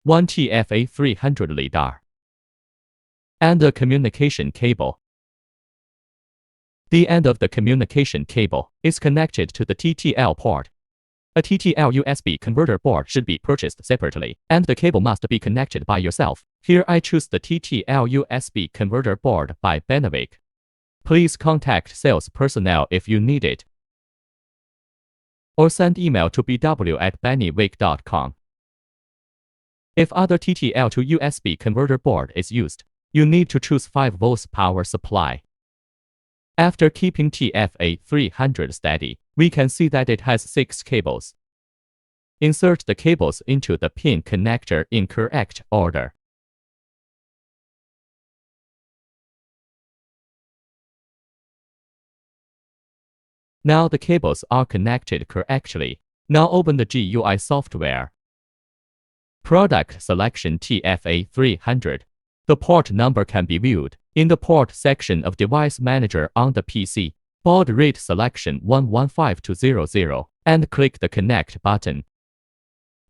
one TFA300 LiDAR, and a communication cable. The end of the communication cable is connected to the TTL port. A TTL USB converter board should be purchased separately, and the cable must be connected by yourself. Here I choose the TTL USB converter board by Benewake. Please contact sales personnel if you need it, or send email to bw@benewake.com. If other TTL to USB converter board is used, you need to choose 5 volts power supply. After keeping TFA300 steady, we can see that it has 6 cables. Insert the cables into the pin connector in correct order. Now the cables are connected correctly. Now open the GUI software. Product selection TFA300. The port number can be viewed in the port section of Device Manager on the PC. Baud rate selection 115200 and click the Connect button.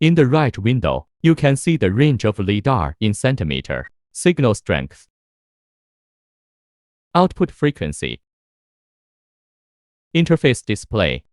In the right window, you can see the range of LiDAR in centimeter, signal strength, output frequency, interface display,